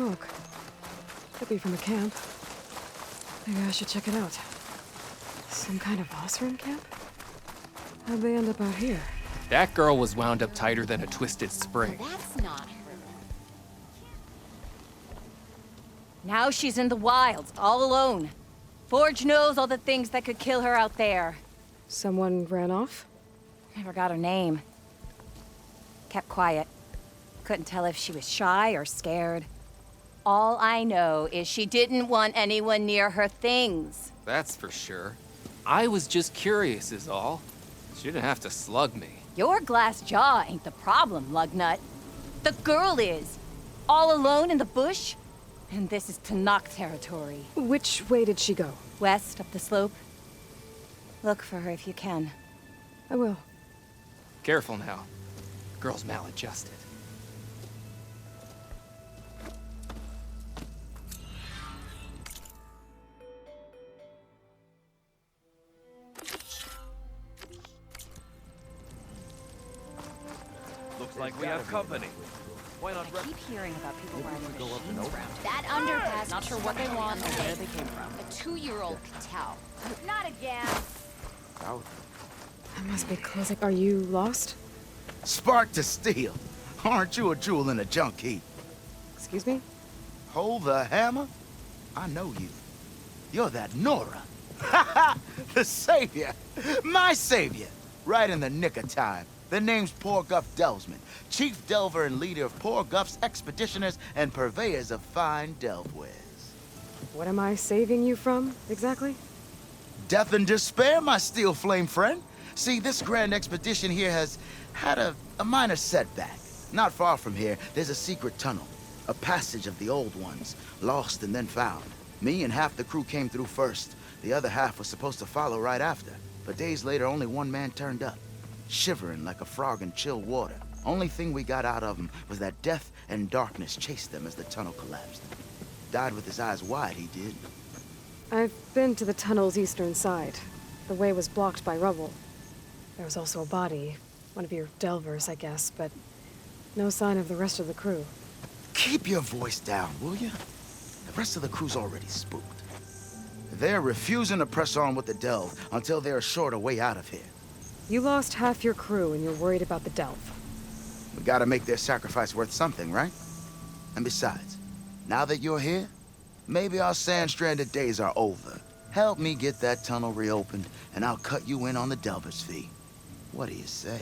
smoke. Could be from a camp. Maybe I should check it out. Some kind of Osram camp? How'd they end up out here? That girl was wound up tighter than a twisted spring. That's not her. Now she's in the wilds, all alone. Forge knows all the things that could kill her out there. Someone ran off? Never got her name. Kept quiet. Couldn't tell if she was shy or scared. All I know is she didn't want anyone near her things. That's for sure. I was just curious is all. She didn't have to slug me. Your glass jaw ain't the problem, lugnut. The girl is. All alone in the bush. And this is Tanakh territory. Which way did she go? West up the slope. Look for her if you can. I will. Careful now. Girl's maladjusted. Looks like we have company. Why not I keep hearing about people riding go up and machines over. around. That underpass. Not sure what they want or where they came from. A 2-year-old could tell. Not again. I must be closing. Are you lost? Spark to steel. Aren't you a jewel in a junk heap? Excuse me? Hold the hammer? I know you. You're that Nora. Ha ha! The savior. My savior. Right in the nick of time. The name's Poor Guff Delvesman, chief delver and leader of Poor Guff's expeditioners and purveyors of fine delve wares. What am I saving you from, exactly? Death and despair, my steel flame friend. See, this grand expedition here has had a minor setback. Not far from here, there's a secret tunnel. A passage of the old ones, lost and then found. Me and half the crew came through first. The other half was supposed to follow right after. But days later, only one man turned up. Shivering like a frog in chill water. Only thing we got out of him was that death and darkness chased them as the tunnel collapsed. Died with his eyes wide, he did. I've been to the tunnel's eastern side. The way was blocked by rubble. There was also a body. One of your delvers, I guess, but no sign of the rest of the crew. Keep your voice down, will you? The rest of the crew's already spooked. They're refusing to press on with the delve until they're assured a way out of here. You lost half your crew and you're worried about the delve. We gotta make their sacrifice worth something, right? And besides, now that you're here, maybe our sand-stranded days are over. Help me get that tunnel reopened, and I'll cut you in on the delver's fee. What do you say?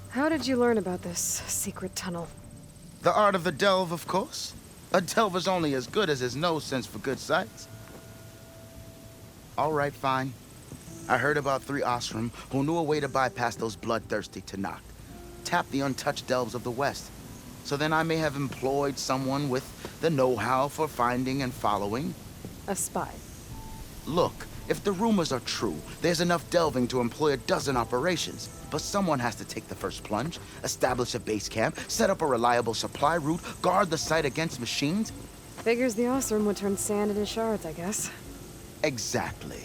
How did you learn about this secret tunnel? The art of the delve, of course. A delver's only as good as his nose sense for good sights. All right, fine. I heard about 3 Osram who knew a way to bypass those bloodthirsty Tanakh. Tap the untouched delves of the West. So then I may have employed someone with the know-how for finding and following. A spy. Look, if the rumors are true, there's enough delving to employ a dozen operations. But someone has to take the first plunge, establish a base camp, set up a reliable supply route, guard the site against machines. Figures the Osram would turn sand into shards, I guess. Exactly.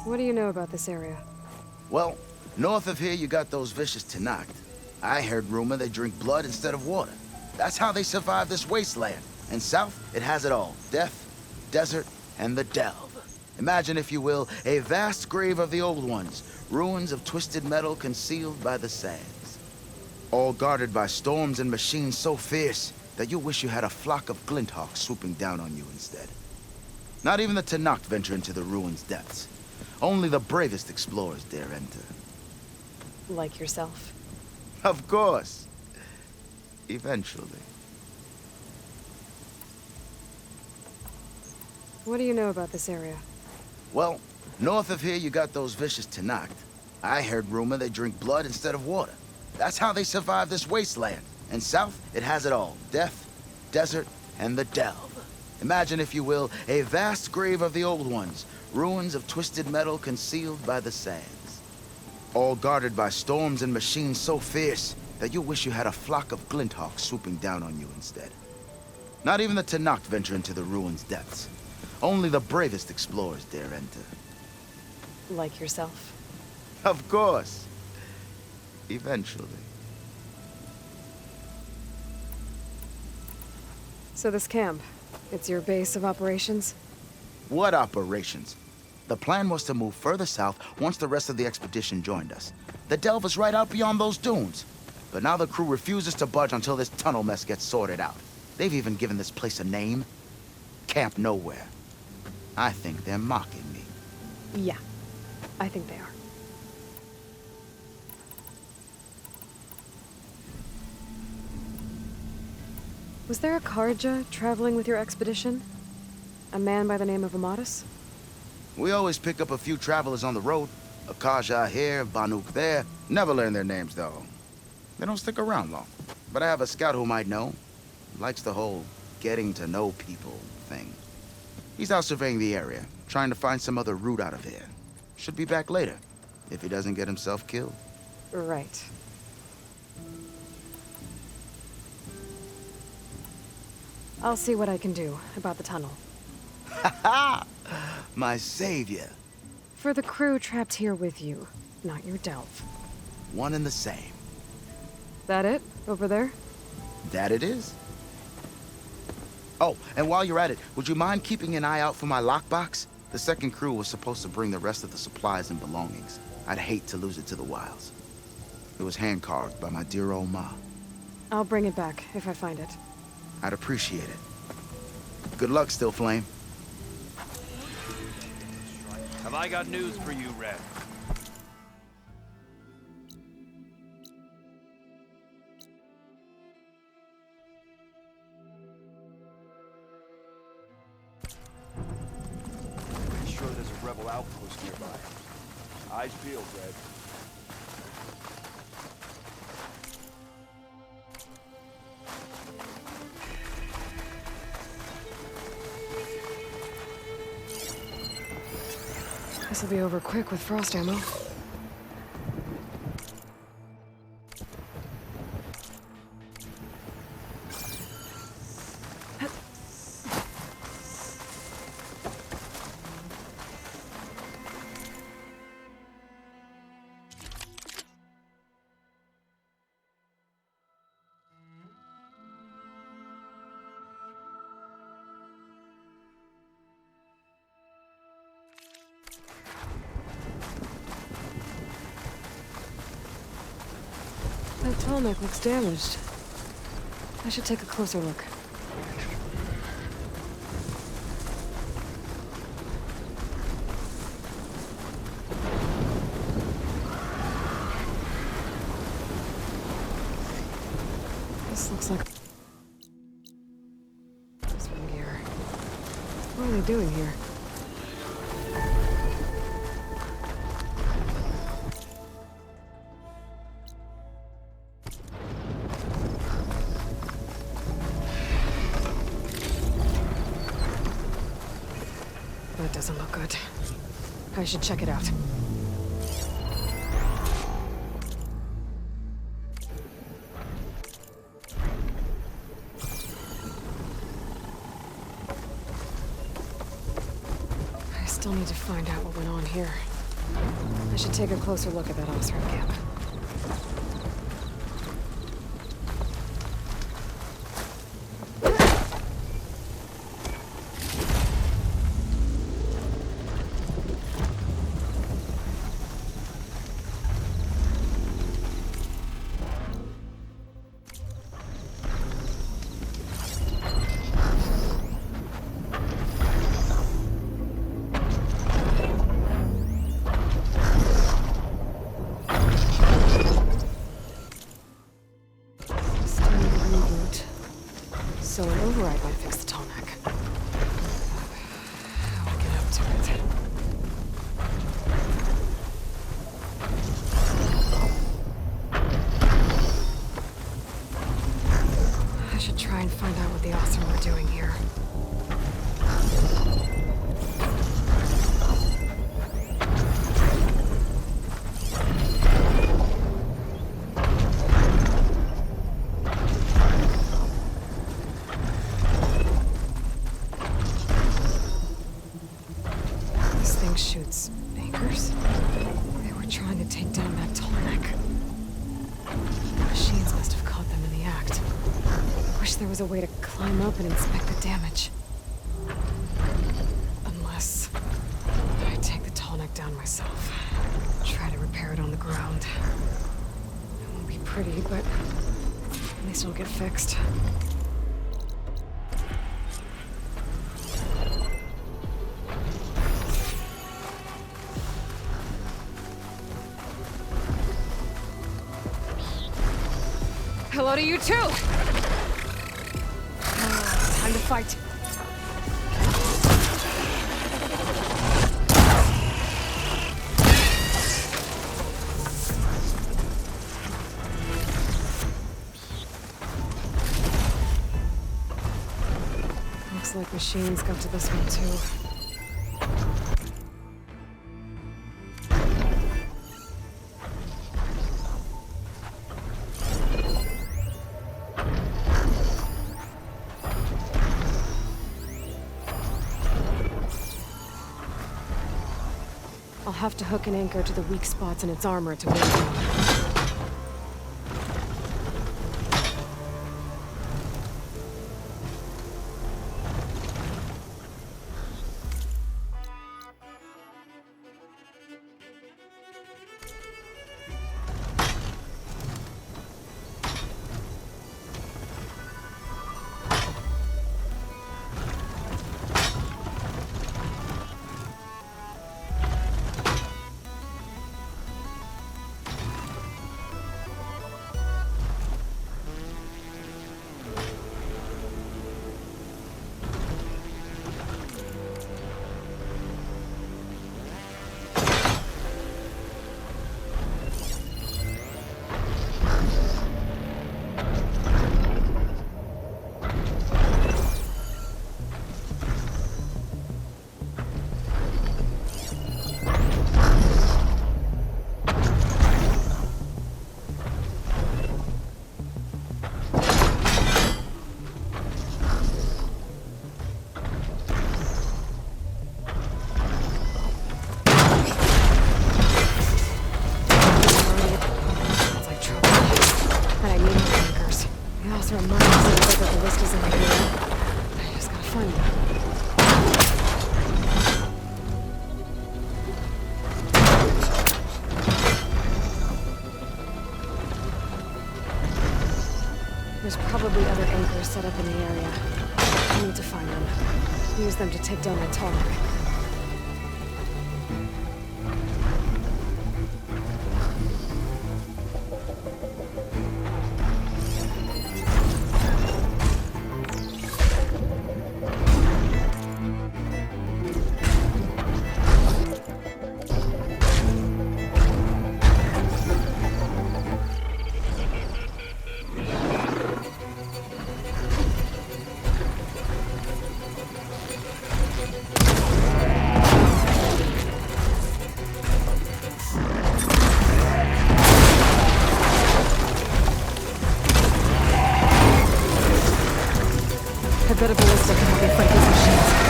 What do you know about this area? Well, north of here you got those vicious Tanakh. I heard rumor they drink blood instead of water. That's how they survive this wasteland. And south, it has it all. Death, desert, and the delve. Imagine, if you will, a vast grave of the old ones. Ruins of twisted metal concealed by the sands. All guarded by storms and machines so fierce that you wish you had a flock of glinthawks swooping down on you instead. Not even the Tanakh venture into the ruins' depths. Only the bravest explorers dare enter. Like yourself. Of course. Eventually. What do you know about this area? Well, north of here you got those vicious Tanakh. I heard rumor they drink blood instead of water. That's how they survive this wasteland. And south, it has it all. Death, desert, and the delve. Imagine, if you will, a vast grave of the old ones. Ruins of twisted metal concealed by the sands. All guarded by storms and machines so fierce that you wish you had a flock of glinthawks swooping down on you instead. Not even the Tanakh venture into the ruins' depths. Only the bravest explorers dare enter. Like yourself. Of course. Eventually. So this camp, it's your base of operations? What operations? The plan was to move further south once the rest of the expedition joined us. The delve is right out beyond those dunes. But now the crew refuses to budge until this tunnel mess gets sorted out. They've even given this place a name. Camp Nowhere. I think they're mocking me. Yeah, I think they are. Was there a Karja traveling with your expedition? A man by the name of Amatus? We always pick up a few travelers on the road. A Kaja here, Banuk there. Never learn their names, though. They don't stick around long. But I have a scout who might know. Likes the whole getting to know people thing. He's out surveying the area, trying to find some other route out of here. Should be back later, if he doesn't get himself killed. Right. I'll see what I can do about the tunnel. Ha ha! My savior. For the crew trapped here with you, not your delve. One and the same. That it? Over there? That it is. Oh, and while you're at it, would you mind keeping an eye out for my lockbox? The second crew was supposed to bring the rest of the supplies and belongings. I'd hate to lose it to the wilds. It was hand-carved by my dear old ma. I'll bring it back if I find it. I'd appreciate it. Good luck, Still Flame. Have I got news for you, Red? Pretty sure there's a rebel outpost nearby. Eyes peeled, Red. This'll be over quick with frost ammo. That tall neck looks damaged. I should take a closer look. This looks like swim gear. What are they doing here? That doesn't look good. I should check it out. I still need to find out what went on here. I should take a closer look at that Osram camp. So an override might fix the tall neck. How do I get up to it? I should try and find out what the awesome are doing here. Shoots anchors? They were trying to take down that tall neck. Machines must have caught them in the act. Wish there was a way to climb up and inspect the damage. Unless I take the tall neck down myself. Try to repair it on the ground. It won't be pretty, but at least it'll get fixed. Hello to you too! Time to fight. Looks like machines got to this one too. I'll have to hook an anchor to the weak spots in its armor to weigh it down. There's probably other anchors set up in the area. I need to find them. Use them to take down that tall neck. I bet a ballista can help me fight these machines.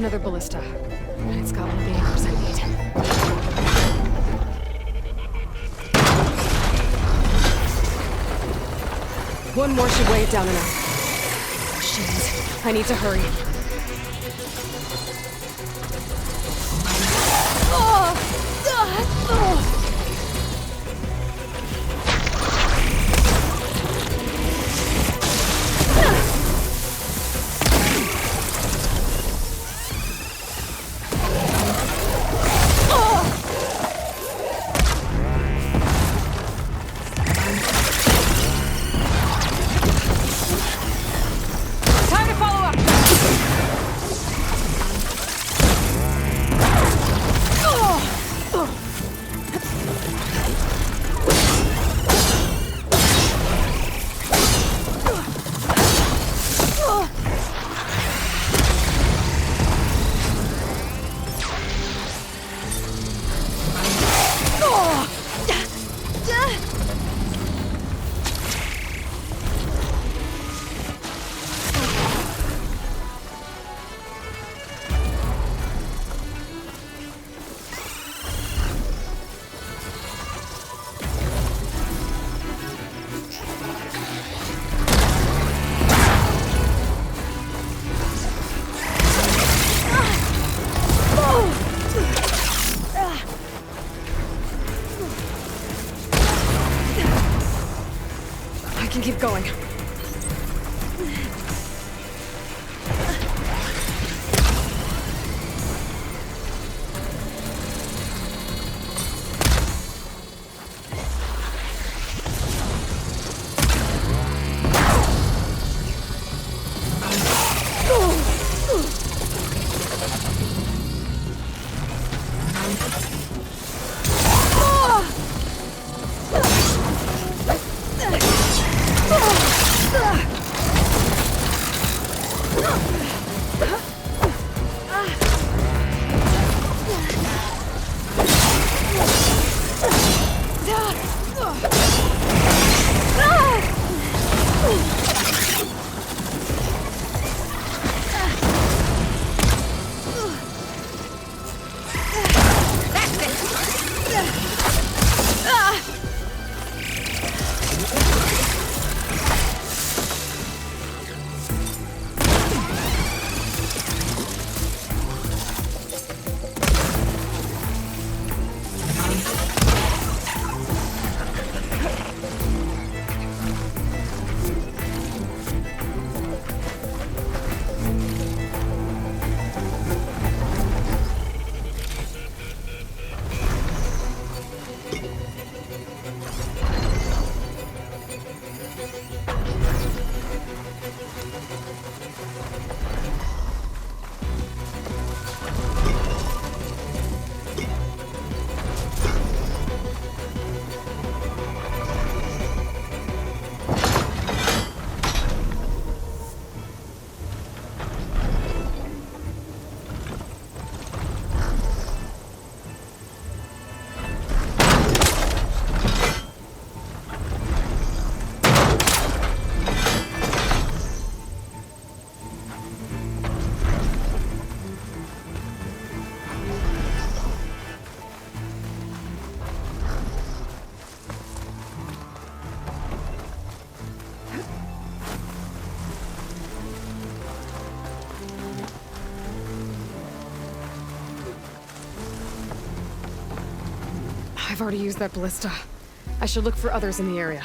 another ballista. And it's got one of the anchors I need. One more should weigh it down enough. Shit. I need to hurry. I can keep going. I've already used that ballista. I should look for others in the area.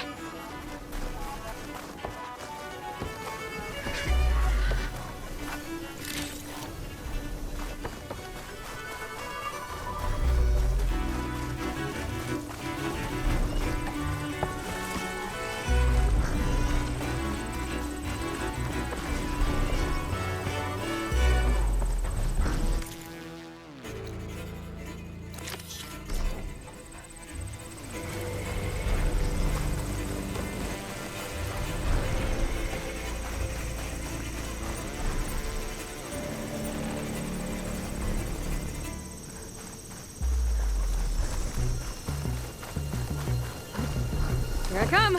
Here I come.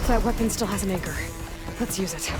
That weapon still has an anchor. Let's use it.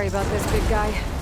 Sorry about this, big guy.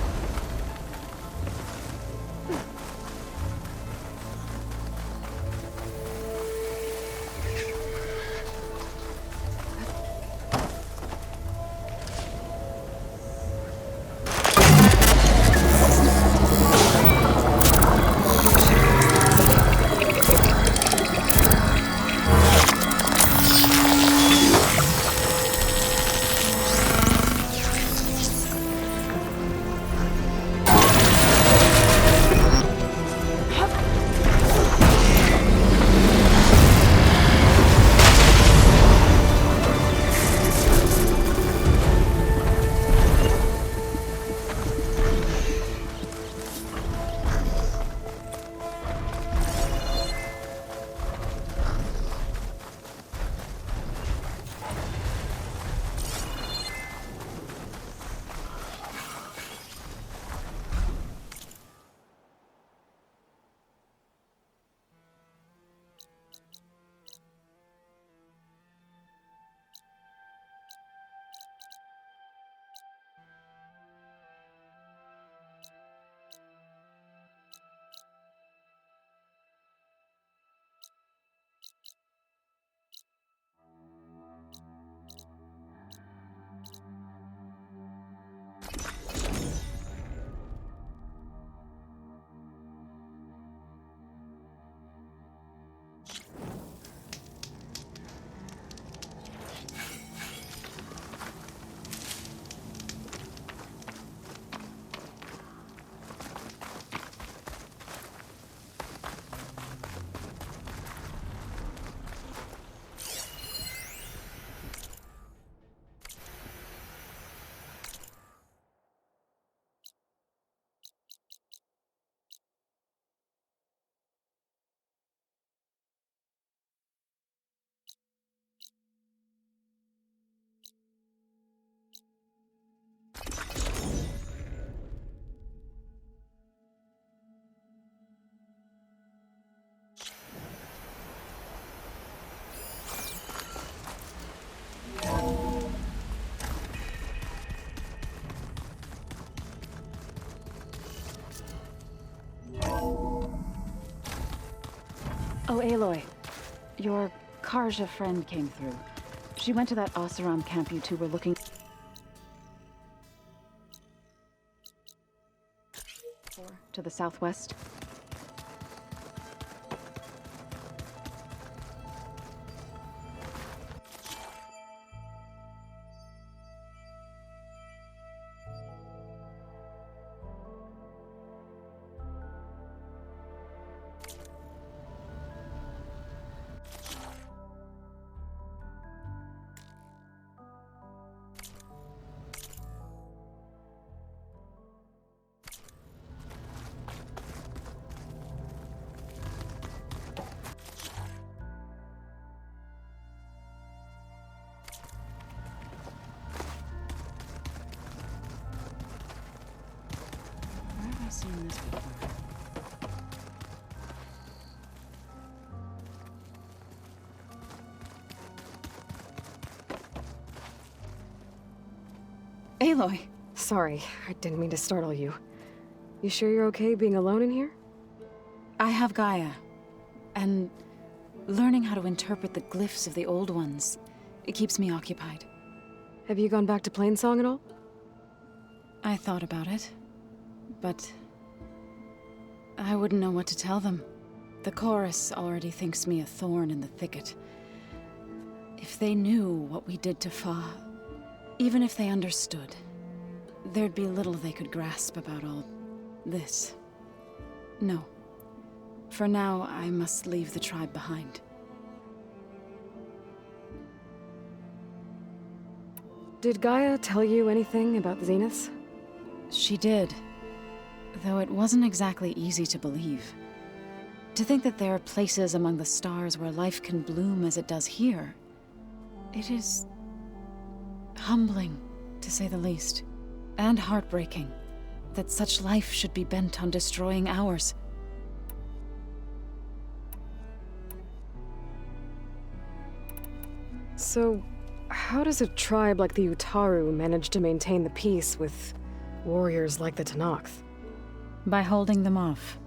Oh, Aloy. Your Karja friend came through. She went to that Oseram camp you two were looking for, to the southwest. Where have I seen this before? Aloy! Sorry, I didn't mean to startle you. You sure you're okay being alone in here? I have Gaia, and learning how to interpret the glyphs of the old ones, it keeps me occupied. Have you gone back to Plainsong at all? I thought about it, but I wouldn't know what to tell them. The chorus already thinks me a thorn in the thicket. If they knew what we did to Fa, even if they understood, there'd be little they could grasp about all this. No. For now, I must leave the tribe behind. Did Gaia tell you anything about the Zeniths? She did, though it wasn't exactly easy to believe. To think that there are places among the stars where life can bloom as it does here, it is humbling, to say the least, and heartbreaking that such life should be bent on destroying ours. So, how does a tribe like the Utaru manage to maintain the peace with warriors like the Tenakth? By holding them off.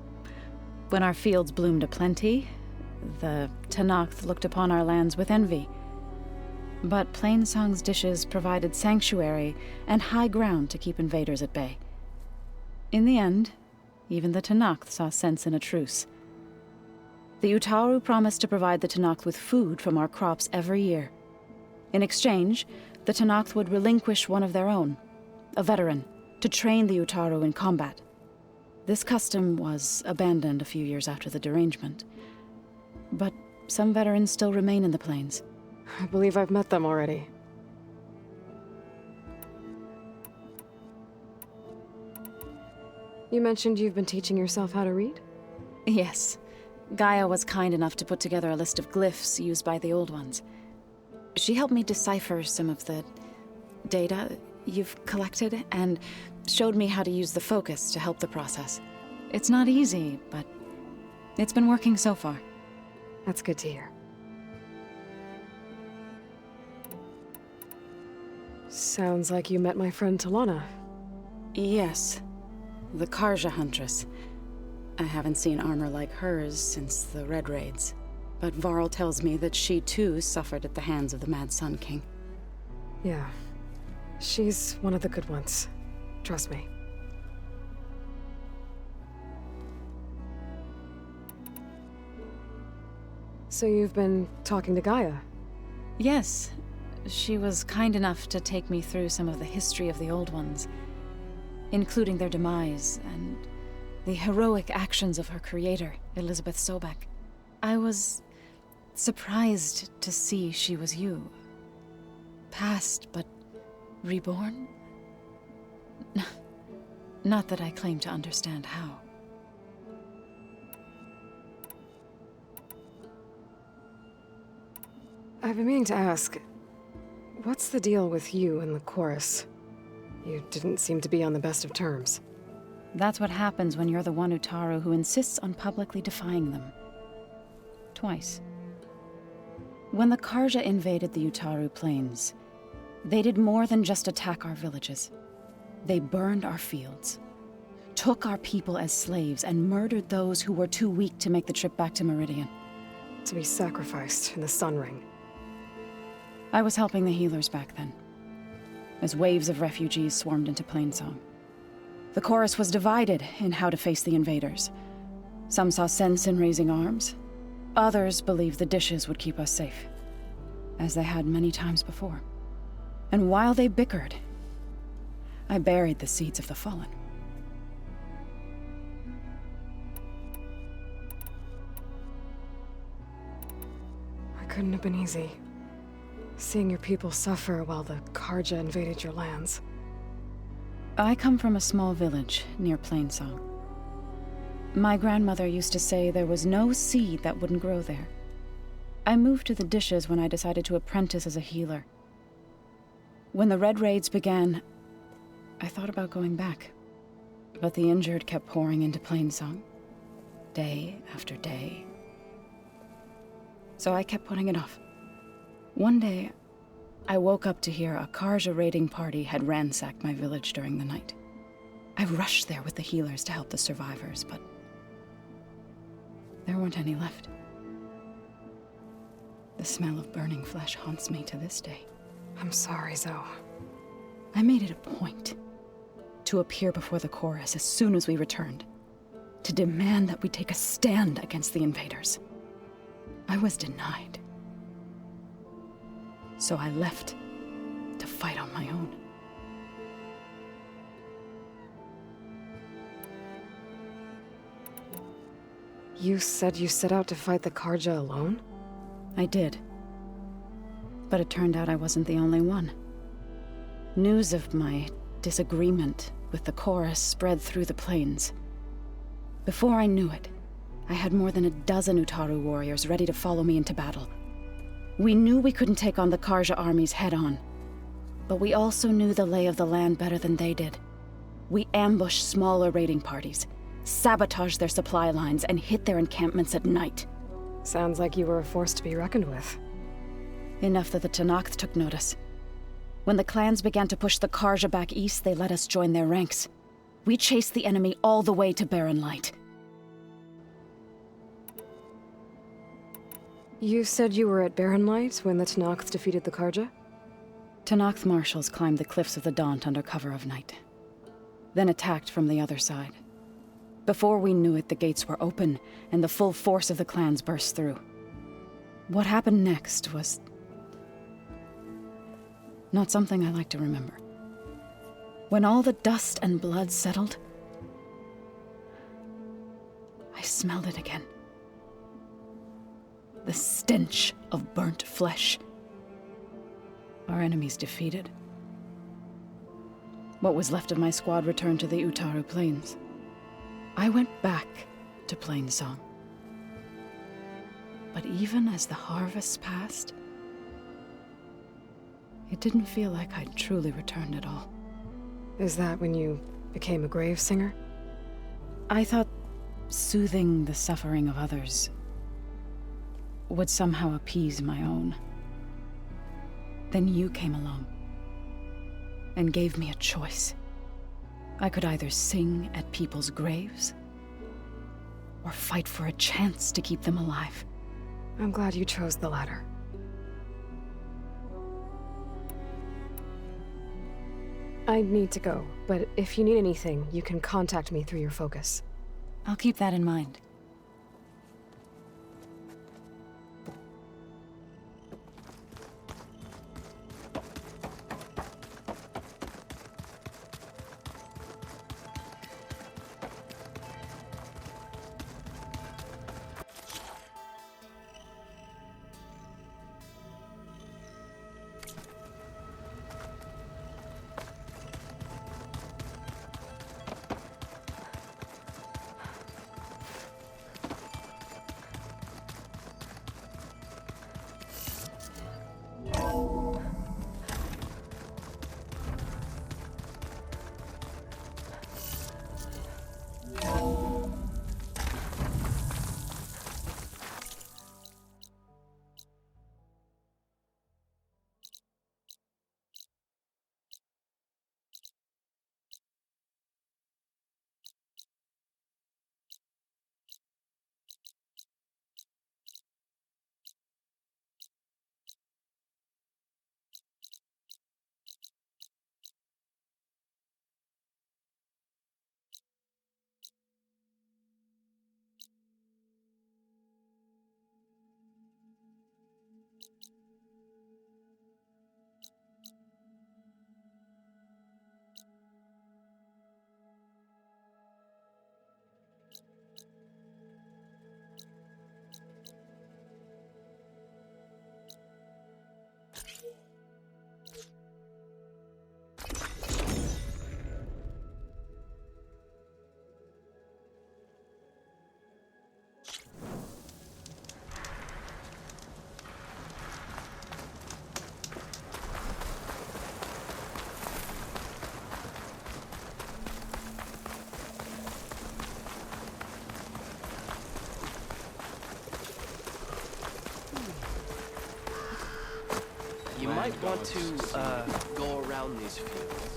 When our fields bloomed aplenty, the Tenakth looked upon our lands with envy. But Plainsong's dishes provided sanctuary and high ground to keep invaders at bay. In the end, even the Tenakth saw sense in a truce. The Utaru promised to provide the Tenakth with food from our crops every year. In exchange, the Tenakth would relinquish one of their own, a veteran, to train the Utaru in combat. This custom was abandoned a few years after the derangement. But some veterans still remain in the plains. I believe I've met them already. You mentioned you've been teaching yourself how to read? Yes. Gaia was kind enough to put together a list of glyphs used by the old ones. She helped me decipher some of the data you've collected and showed me how to use the focus to help the process. It's not easy, but it's been working so far. That's good to hear. Sounds like you met my friend Talana. Yes. The Karja Huntress. I haven't seen armor like hers since the Red Raids. But Varl tells me that she too suffered at the hands of the Mad Sun King. Yeah. She's one of the good ones. Trust me. So you've been talking to Gaia? Yes. She was kind enough to take me through some of the history of the Old Ones, including their demise and the heroic actions of her creator, Elizabeth Sobek. I was surprised to see she was you. Past, but reborn? Not that I claim to understand how. I've been meaning to ask, what's the deal with you and the chorus? You didn't seem to be on the best of terms. That's what happens when you're the one Utaru who insists on publicly defying them. Twice. When the Karja invaded the Utaru plains, they did more than just attack our villages. They burned our fields, took our people as slaves, and murdered those who were too weak to make the trip back to Meridian. to be sacrificed in the Sun Ring. I was helping the healers back then, as waves of refugees swarmed into Plainsong. The chorus was divided in how to face the invaders. Some saw sense in raising arms. Others believed the dishes would keep us safe, as they had many times before. And while they bickered, I buried the seeds of the fallen. It couldn't have been easy. Seeing your people suffer while the Karja invaded your lands. I come from a small village near Plainsong. My grandmother used to say there was no seed that wouldn't grow there. I moved to the dishes when I decided to apprentice as a healer. When the Red Raids began, I thought about going back. But the injured kept pouring into Plainsong, day after day. So I kept putting it off. One day, I woke up to hear a Karja raiding party had ransacked my village during the night. I rushed there with the healers to help the survivors, but there weren't any left. The smell of burning flesh haunts me to this day. I'm sorry, Zoe. I made it a point to appear before the chorus as soon as we returned, to demand that we take a stand against the invaders. I was denied. So I left to fight on my own. You said you set out to fight the Karja alone? I did. But it turned out I wasn't the only one. News of my disagreement with the chorus spread through the plains. Before I knew it, I had more than a dozen Utaru warriors ready to follow me into battle. We knew we couldn't take on the Karja armies head-on, but we also knew the lay of the land better than they did. We ambushed smaller raiding parties, sabotaged their supply lines, and hit their encampments at night. Sounds like you were a force to be reckoned with. Enough that the Tenakth took notice. When the clans began to push the Karja back east, they let us join their ranks. We chased the enemy all the way to Barren Light. You said you were at Barren Light when the Tenakth defeated the Karja? Tenakth marshals climbed the cliffs of the Daunt under cover of night, then attacked from the other side. Before we knew it, the gates were open, and the full force of the clans burst through. What happened next was not something I like to remember. When all the dust and blood settled, I smelled it again. The stench of burnt flesh. Our enemies defeated. What was left of my squad returned to the Utaru Plains. I went back to Plainsong. But even as the harvest passed, it didn't feel like I'd truly returned at all. Is that when you became a grave singer? I thought soothing the suffering of others would somehow appease my own. Then you came along and gave me a choice. I could either sing at people's graves or fight for a chance to keep them alive. I'm glad you chose the latter. I need to go, but if you need anything, you can contact me through your focus. I'll keep that in mind. might want to, go around these fields.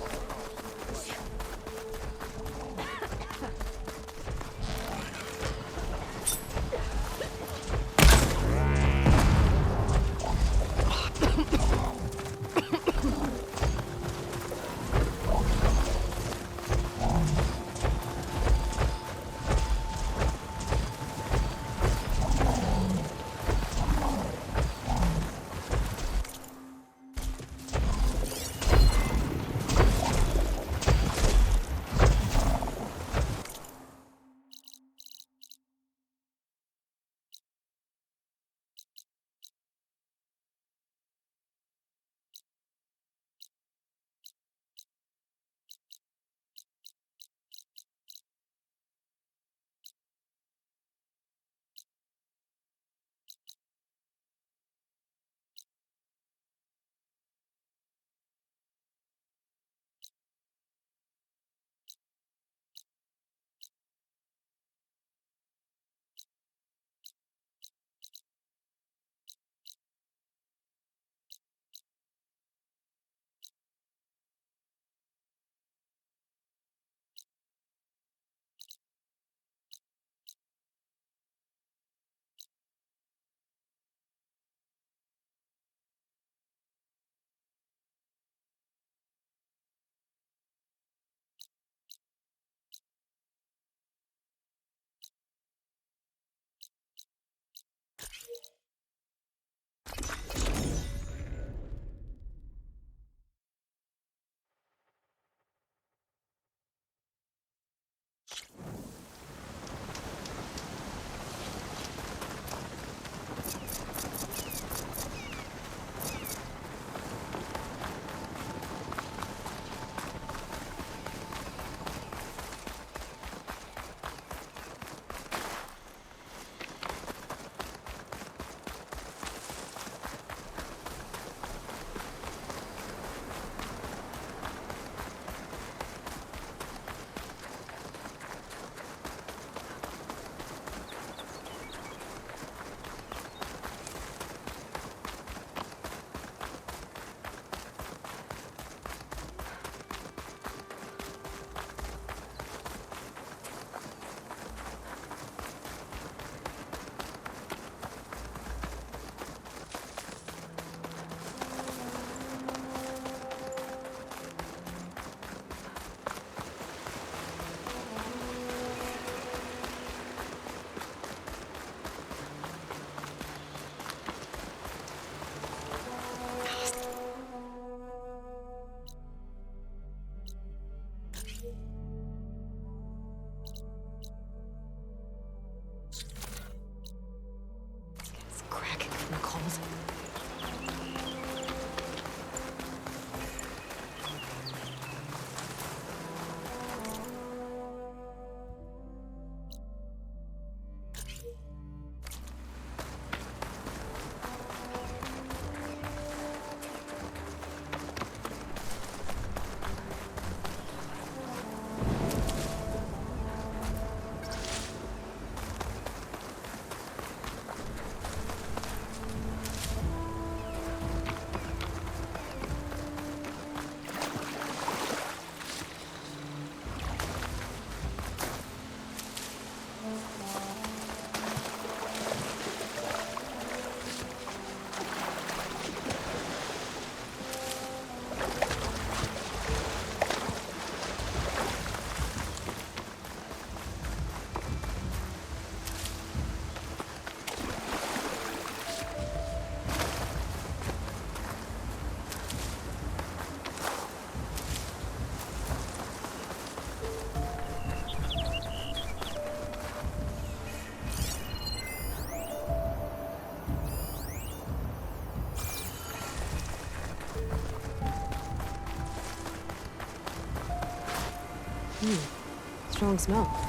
Strong smell.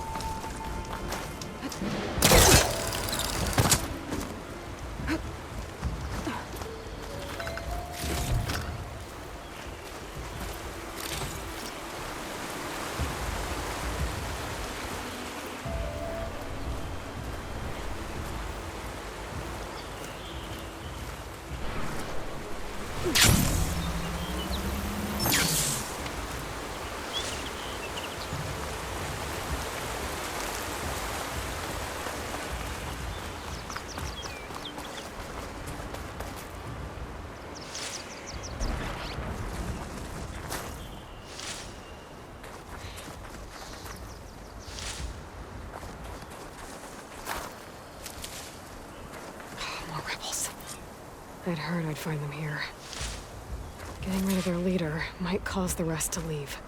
I'd heard I'd find them here. Getting rid of their leader might cause the rest to leave.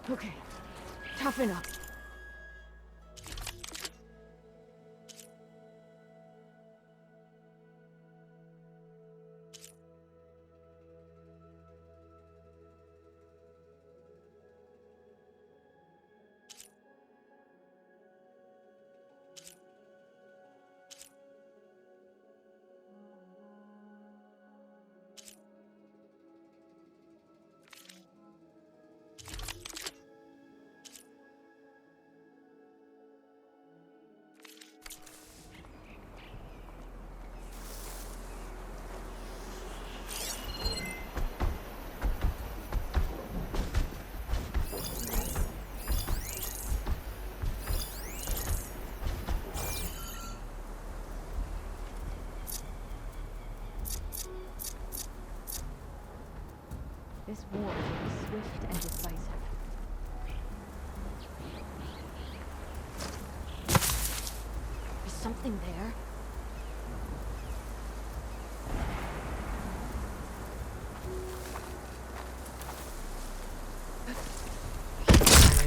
Okay, toughen up. This war will be swift and decisive. Is something there?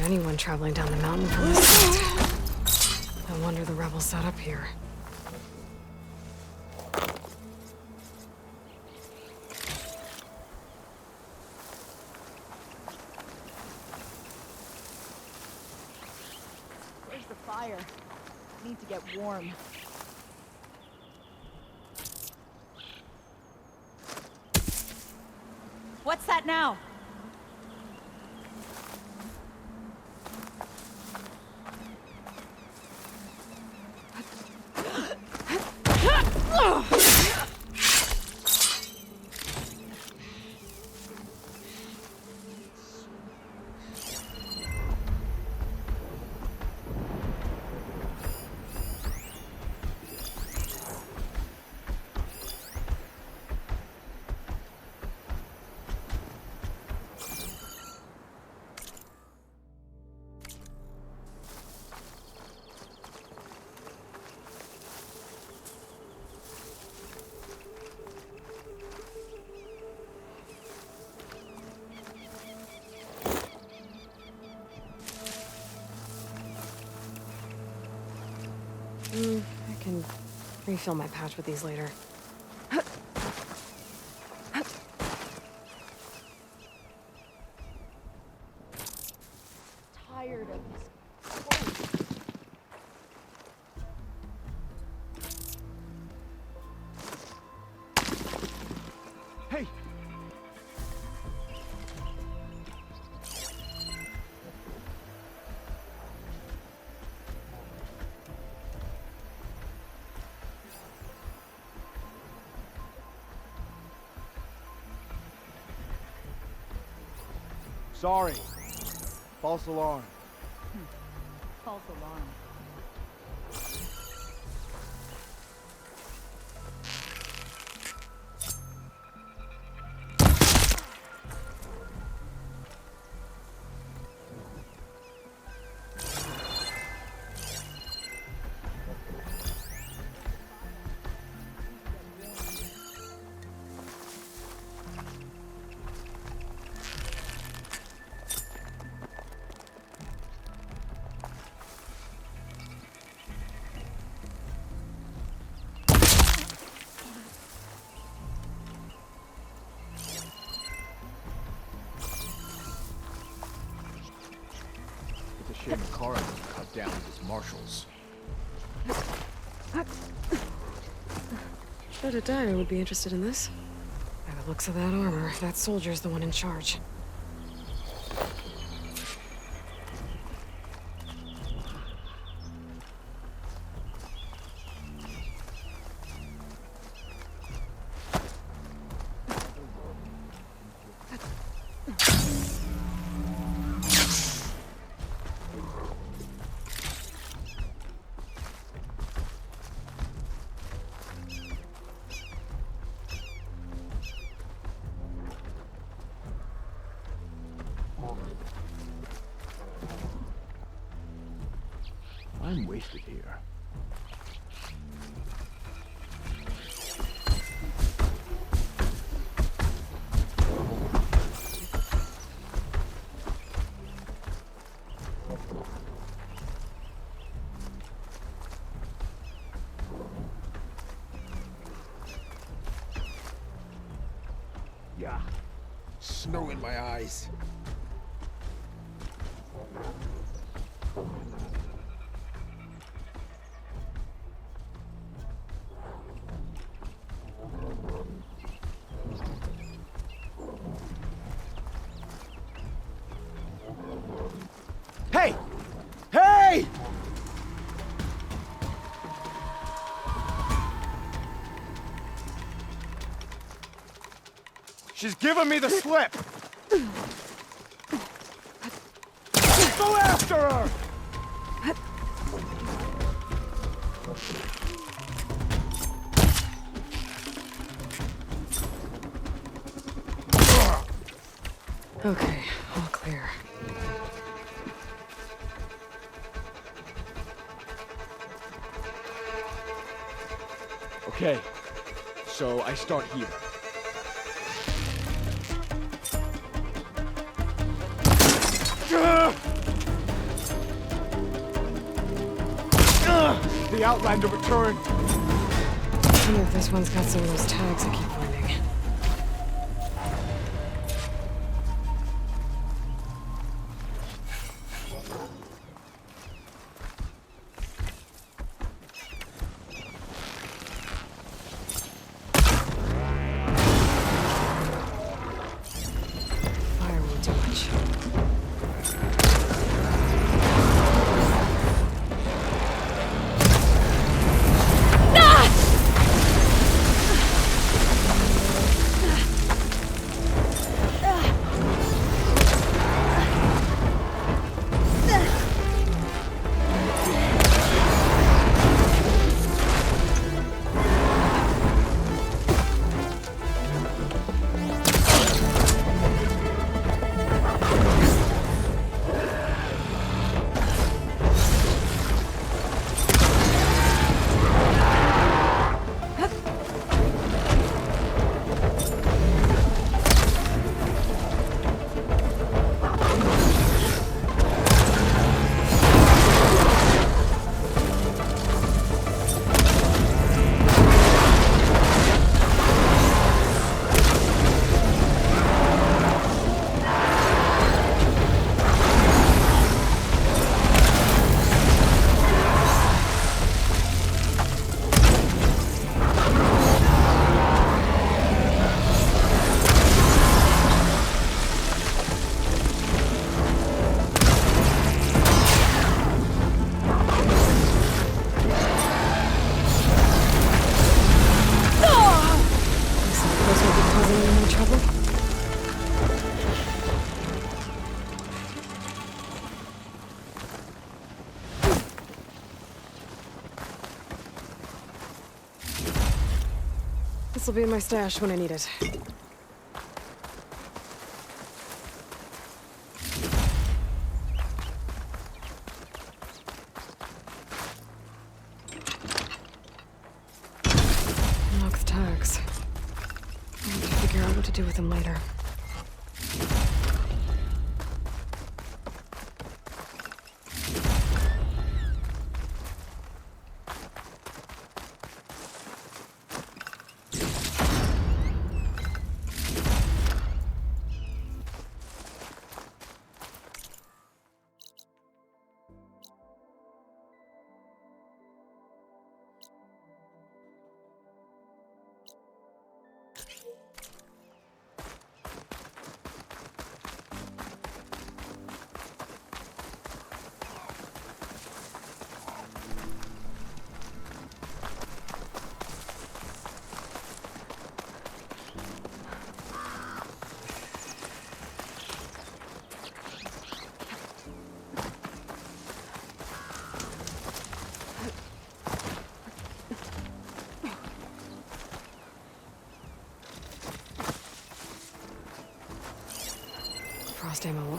Anyone traveling down the mountain from this side. No wonder the rebels set up here. Where's the fire? Need to get warm. What's that now? I can refill my pouch with these later. Tired of this. Hey! Sorry. False alarm. False alarm. shame Kara was cut down with his marshals. Bet a diner would be interested in this. By the looks of that armor, that soldier's the one in charge. I'm wasted here. Yeah, snow in my eyes. Hey! Hey! She's giving me the slip! Go after her! Okay, all clear. Okay, so I start here. The Outlander returned. I wonder if this one's got some of those tags I keep finding. Fire won't do much. This'll be in my stash when I need it. Unlock the tags. I'll have to figure out what to do with them later.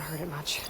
hurt it much.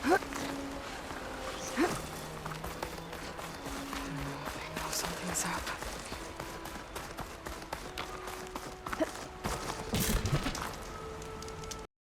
I know something's up.